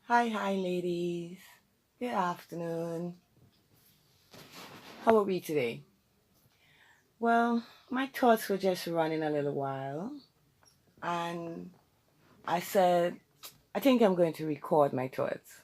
Hi, ladies. Good afternoon. How are we today? Well, my thoughts were just running a little while, and I said, I think I'm going to record my thoughts.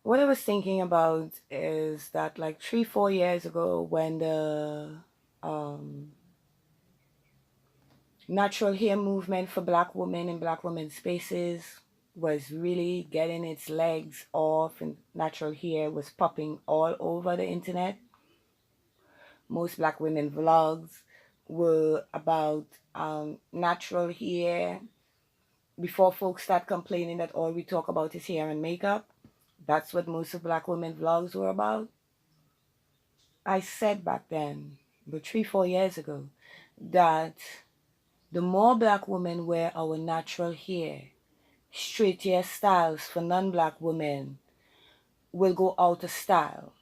What I was thinking about is that, like 3, 4 years ago, when the um, natural hair movement for Black women in Black women spaces was really getting its legs off, and natural hair was popping all over the internet. Most Black women vlogs were about natural hair. Before folks start complaining that all we talk about is hair and makeup, that's what most of Black women vlogs were about. I said back then, but 3, 4 years ago, that the more Black women wear our natural hair, straight hair styles for non-Black women will go out of style.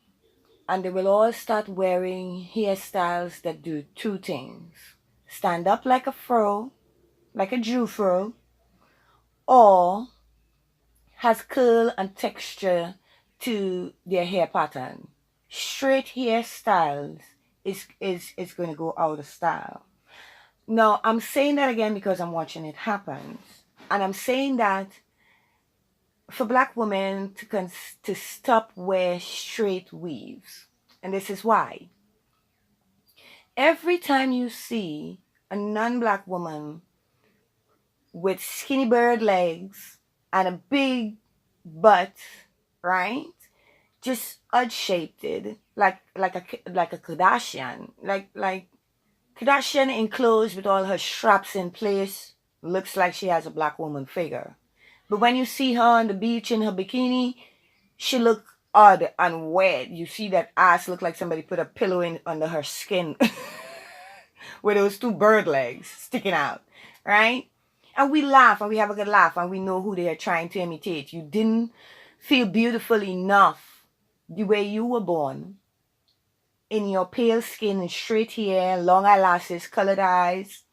And they will all start wearing hairstyles that do two things: stand up like a fro, like a Jew fro, or has curl and texture to their hair pattern. Straight hairstyles is going to go out of style. Now, I'm saying that again because I'm watching it happen. And I'm saying that for Black women to stop wear straight weaves. And this is why. Every time you see a non-Black woman with skinny bird legs and a big butt, right? Just odd shaped, like a Kardashian, like Kardashian enclosed with all her straps in place, looks like she has a Black woman figure. But when you see her on the beach in her bikini, she look odd and weird. You see that ass look like somebody put a pillow in under her skin with those two bird legs sticking out, right? And we laugh and we have a good laugh and we know who they are trying to imitate. You didn't feel beautiful enough the way you were born, in your pale skin and straight hair, long eyelashes, colored eyes.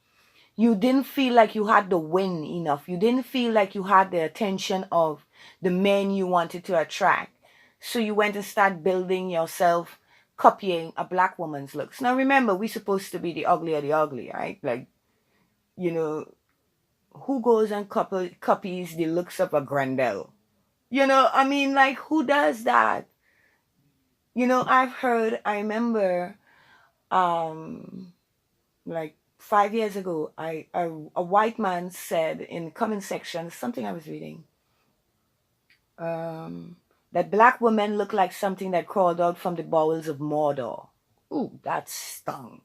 You didn't feel like you had the win enough. You didn't feel like you had the attention of the men you wanted to attract. So you went and started building yourself, copying a Black woman's looks. Now remember, we're supposed to be the ugly of the ugly, right? Like, you know, who goes and copies the looks of a Grendel? I mean, like, who does that? I remember, like 5 years ago, a white man said in the comment section, something I was reading, um, that Black women look like something that crawled out from the bowels of Mordor. Ooh, that stung.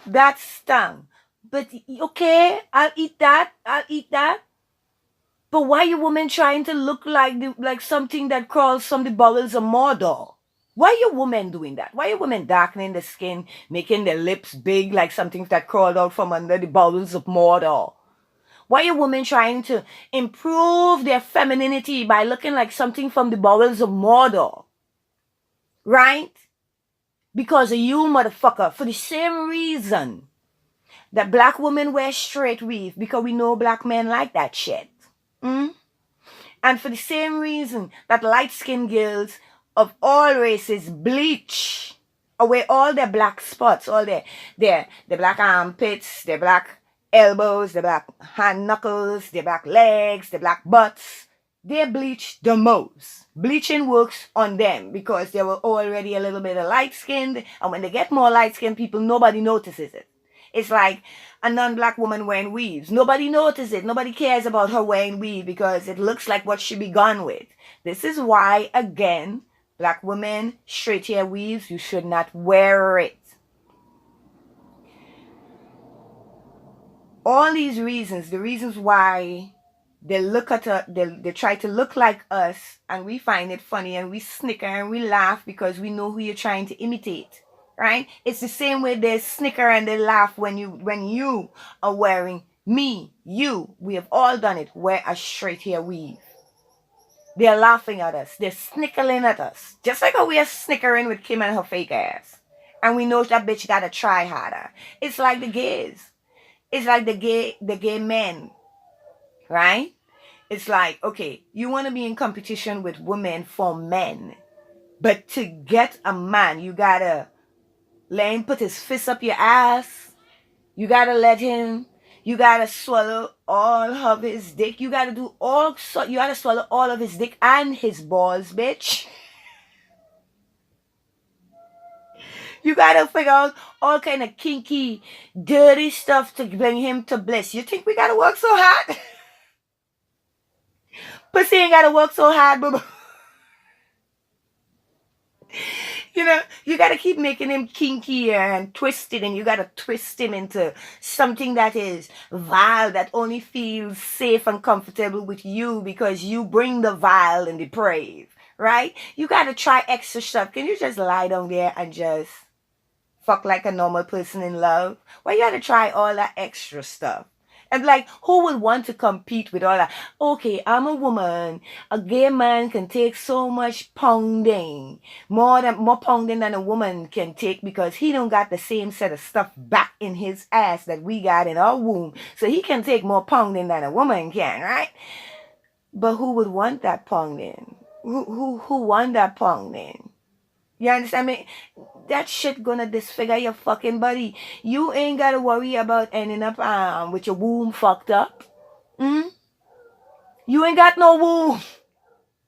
That stung. But okay, I'll eat that. I'll eat that. But why are you women trying to look like something that crawls from the bowels of Mordor? Why are you women doing that? Why are you women darkening the skin, making their lips big like something that crawled out from under the bowels of Mordor? Why are women trying to improve their femininity by looking like something from the bowels of Mordor? Right? Because of you, motherfucker. For the same reason that Black women wear straight weave, because we know Black men like that shit. Mm? And for the same reason that light-skinned girls of all races bleach away all their black spots, all their black armpits, their black elbows, their black hand knuckles, their black legs, their black butts. They bleach the most. Bleaching works on them because they were already a little bit of light-skinned, and when they get more light-skinned people, nobody notices it. It's like a non-Black woman wearing weaves. Nobody notices it. Nobody cares about her wearing weave because it looks like what she begun with. This is why, again, Black women, straight hair weaves, you should not wear it. All these reasons, the reasons why they look at us, they try to look like us, and we find it funny and we snicker and we laugh because we know who you're trying to imitate. Right? It's the same way they snicker and they laugh when you are wearing you. We have all done it. Wear a straight hair weave. They're laughing at us. They're snickering at us. Just like how we are snickering with Kim and her fake ass. And we know that bitch gotta try harder. It's like the gays. It's like the gay men. right? It's like, okay, you want to be in competition with women for men, but to get a man, you gotta let him put his fist up your ass. You gotta let him. You gotta swallow all of his dick. You gotta do all. So you gotta swallow all of his dick and his balls, bitch. You gotta figure out all kind of kinky, dirty stuff to bring him to bliss. You think we gotta work so hard? Pussy ain't gotta work so hard, boo. You know, you gotta keep making him kinkier and twisted, and you gotta twist him into something that is vile, that only feels safe and comfortable with you because you bring the vile and depraved, right? You gotta try extra stuff. Can you just lie down there and just fuck like a normal person in love? Why you gotta try all that extra stuff? And like, who would want to compete with all that? Okay, I'm a woman. A gay man can take so much pounding, more pounding than a woman can take because he don't got the same set of stuff back in his ass that we got in our womb. So he can take more pounding than a woman can, right? But who would want that pounding? Who want that pounding? You understand me? That shit gonna disfigure your fucking body. You ain't gotta worry about ending up with your womb fucked up. Mm? You ain't got no womb.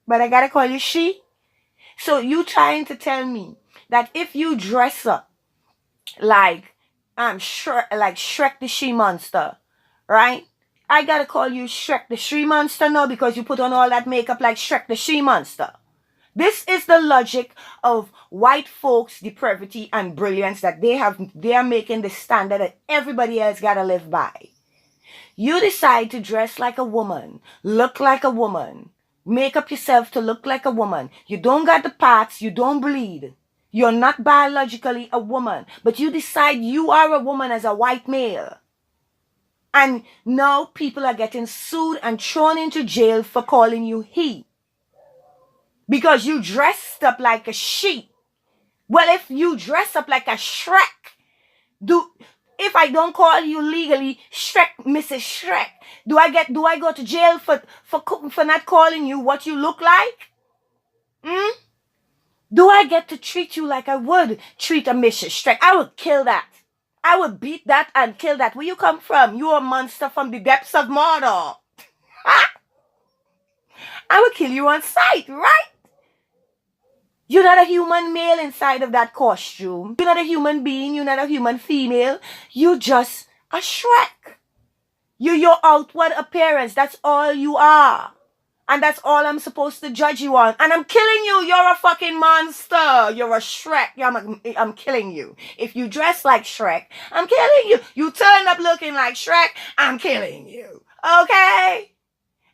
But I gotta call you she. So you trying to tell me that if you dress up like Shrek the She Monster, right? I gotta call you Shrek the She Monster now because you put on all that makeup like Shrek the She Monster. This is the logic of white folks' depravity and brilliance that they are making the standard that everybody else gotta live by. You decide to dress like a woman, look like a woman, make up yourself to look like a woman. You don't got the parts, you don't bleed. You're not biologically a woman, but you decide you are a woman as a white male. And now people are getting sued and thrown into jail for calling you he. Because you dressed up like a she. Well, if you dress up like a Shrek, if I don't call you legally Shrek, Mrs. Shrek, do I go to jail for not calling you what you look like? Do I get to treat you like I would treat a Mrs. Shrek? I would kill that. I would beat that and kill that. Where you come from? You a monster from the depths of Mordor. I would kill you on sight, right? You're not a human male inside of that costume. You're not a human being. You're not a human female. You're just a Shrek. You're your outward appearance. That's all you are. And that's all I'm supposed to judge you on. And I'm killing you. You're a fucking monster. You're a Shrek. I'm killing you. If you dress like Shrek, I'm killing you. You turn up looking like Shrek, I'm killing you. Okay?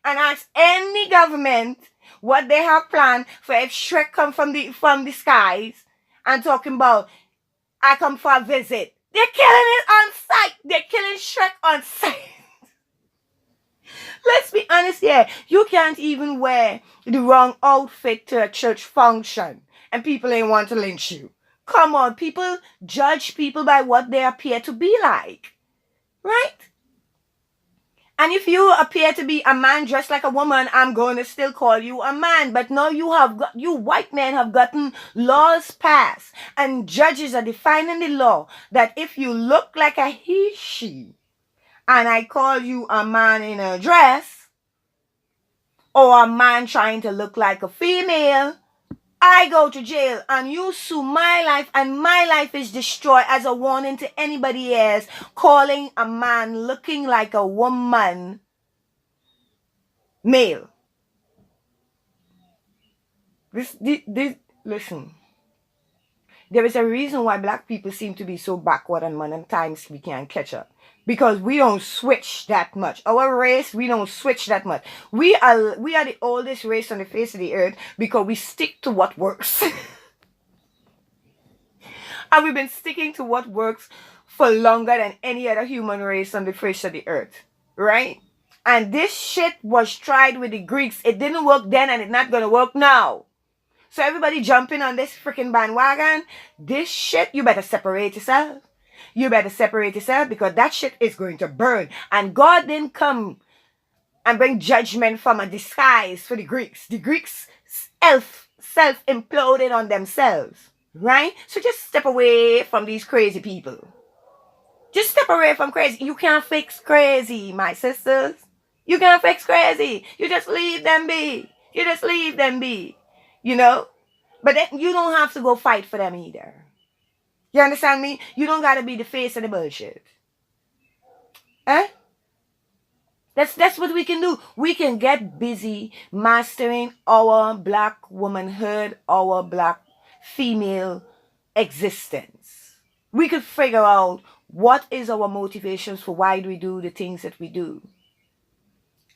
And ask any government what they have planned for if Shrek come from the skies and talking about, I come for a visit. They're killing it on sight. They're killing Shrek on sight. Let's be honest here. You can't even wear the wrong outfit to a church function and people ain't want to lynch you. Come on, people judge people by what they appear to be like. Right? And if you appear to be a man dressed like a woman, I'm going to still call you a man. But now you white men have gotten laws passed and judges are defining the law that if you look like a he, she, and I call you a man in a dress or a man trying to look like a female, I go to jail and you sue my life and my life is destroyed as a warning to anybody else calling a man looking like a woman male. Listen. There is a reason why black people seem to be so backward and modern times we can't catch up. Because we don't switch that much. Our race, we don't switch that much. We are the oldest race on the face of the earth because we stick to what works. And we've been sticking to what works for longer than any other human race on the face of the earth. Right? And this shit was tried with the Greeks. It didn't work then and it's not going to work now. So everybody jumping on this freaking bandwagon, this shit, you better separate yourself. You better separate yourself because that shit is going to burn. And God didn't come and bring judgment from a disguise for the Greeks. The Greeks self-imploded on themselves, right? So just step away from these crazy people. Just step away from crazy. You can't fix crazy, my sisters. You can't fix crazy. You just leave them be. You just leave them be. You know? But then you don't have to go fight for them either. You understand me? You don't gotta be the face of the bullshit. Eh? That's what we can do. We can get busy mastering our black womanhood, our black female existence. We could figure out what is our motivations for why do we do the things that we do.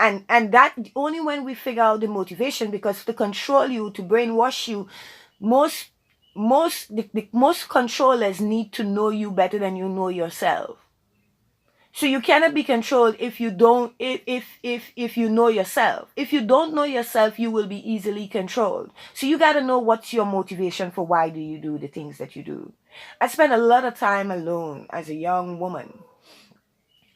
And that only when we figure out the motivation, because to control you, to brainwash you, most controllers need to know you better than you know yourself. So you cannot be controlled if you don't if you know yourself. If you don't know yourself, you will be easily controlled. So you got to know what's your motivation for why do you do the things that you do. I spent a lot of time alone as a young woman.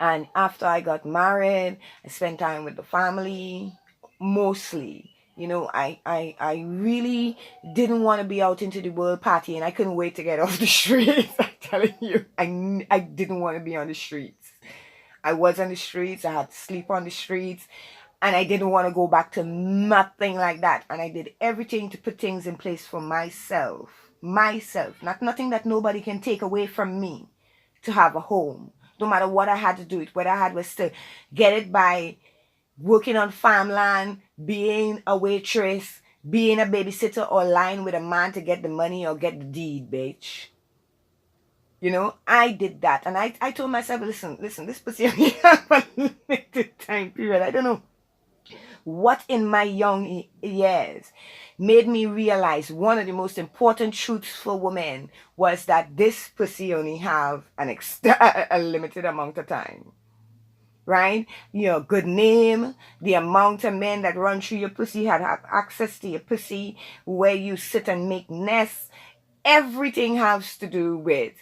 And after I got married, I spent time with the family mostly. You know, I really didn't want to be out into the world partying. I couldn't wait to get off the streets. I'm telling you, I didn't want to be on the streets. I was on the streets. I had to sleep on the streets. And I didn't want to go back to nothing like that. And I did everything to put things in place for myself. Myself. Not nothing that nobody can take away from me to have a home. No matter what I had to do it. What I had was to get it by working on farmland, being a waitress, being a babysitter, or lying with a man to get the money or get the deed, bitch. You know, I did that. And I told myself, listen, this pussy only have a limited time period. I don't know what in my young years made me realize one of the most important truths for women was that this pussy only have a limited amount of time. Right? Your good name, the amount of men that run through your pussy, had access to your pussy, where you sit and make nests. Everything has to do with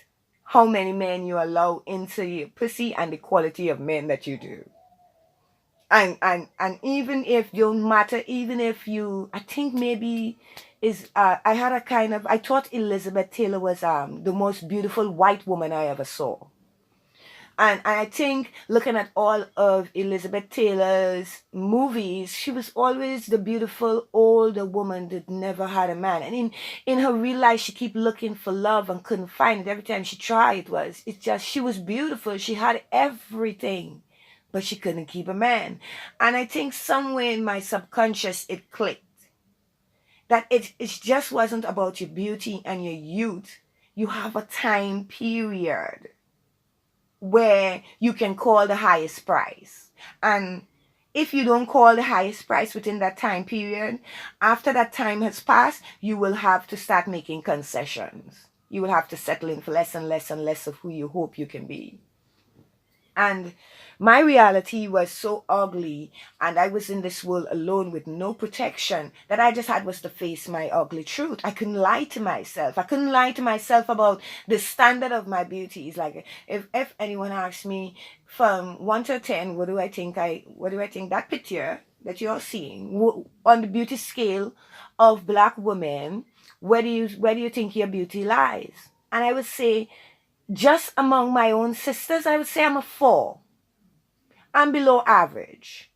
how many men you allow into your pussy and the quality of men that you do. And even if don't matter, even if you, I think maybe I thought Elizabeth Taylor was the most beautiful white woman I ever saw. And I think looking at all of Elizabeth Taylor's movies, she was always the beautiful older woman that never had a man. And in her real life, she kept looking for love and couldn't find it. Every time she tried, she was beautiful. She had everything, but she couldn't keep a man. And I think somewhere in my subconscious, it clicked. That it just wasn't about your beauty and your youth. You have a time period where you can call the highest price. And if you don't call the highest price within that time period, after that time has passed, you will have to start making concessions. You will have to settle in for less and less and less of who you hope you can be. And my reality was so ugly, and I was in this world alone with no protection, that I just had was to face my ugly truth. I couldn't lie to myself. I couldn't lie to myself about the standard of my beauty. It's like if anyone asks me from 1 to 10, what do I think that picture that you're seeing on the beauty scale of black women, where do you think your beauty lies? And I would say, just among my own sisters, I would say I'm a 4. I'm below average.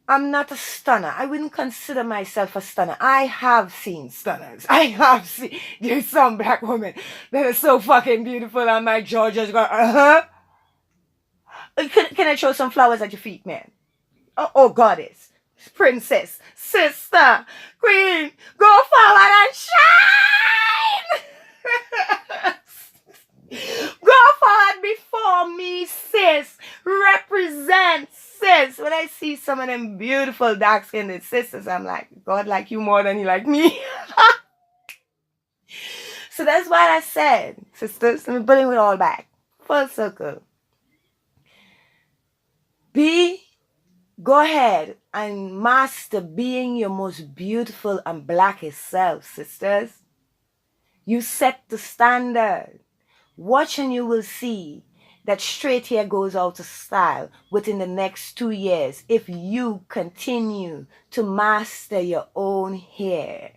I'm not a stunner. I wouldn't consider myself a stunner. I have seen stunners. There's some black women that are so fucking beautiful, and my jaw just go, Can I throw some flowers at your feet, man? Oh, goddess, princess, sister, queen, go forward and shine! Go forward before me, sis. Represent, sis. When I see some of them beautiful dark-skinned sisters, I'm like, God like you more than he like me. So that's what I said, sisters. Let me bring it all back. Full circle. Go ahead and master being your most beautiful and blackest self, sisters. You set the standard. Watch and you will see. that straight hair goes out of style within the next 2 years if you continue to master your own hair,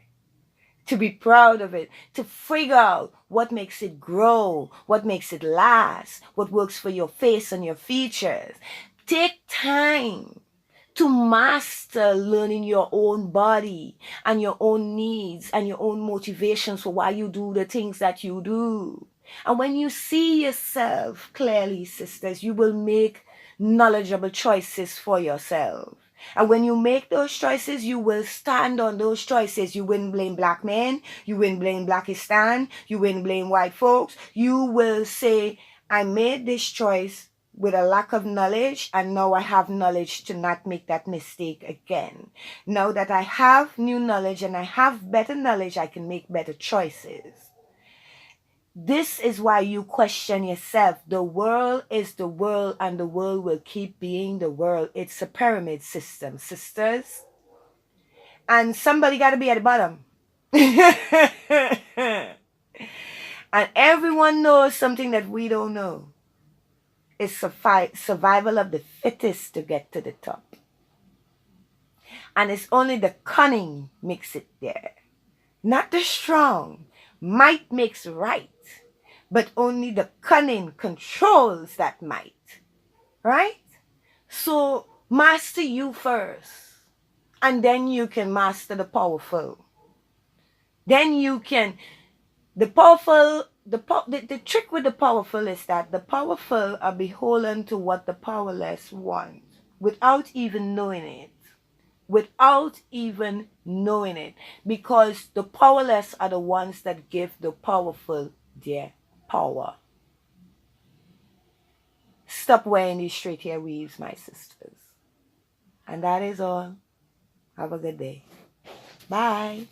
to be proud of it, to figure out what makes it grow, what makes it last, what works for your face and your features. Take time to master learning your own body and your own needs and your own motivations for why you do the things that you do. And when you see yourself clearly, sisters, you will make knowledgeable choices for yourself. And when you make those choices, you will stand on those choices. You wouldn't blame black men. You wouldn't blame Blackistan. You wouldn't blame white folks. You will say, I made this choice with a lack of knowledge, and now I have knowledge to not make that mistake again. Now that I have new knowledge and I have better knowledge, I can make better choices. This is why you question yourself. The world is the world, and the world will keep being the world. It's a pyramid system, sisters. And somebody got to be at the bottom. And everyone knows something that we don't know. It's survival of the fittest to get to the top. And it's only the cunning makes it there. Not the strong. Might makes right. But only the cunning controls that might. Right? So master you first. And then you can master the powerful. Then you can... The powerful... The trick with the powerful is that the powerful are beholden to what the powerless want without even knowing it. Without even knowing it. Because the powerless are the ones that give the powerful their power. Stop wearing these straight hair weaves, my sisters. And that is all. Have a good day. Bye.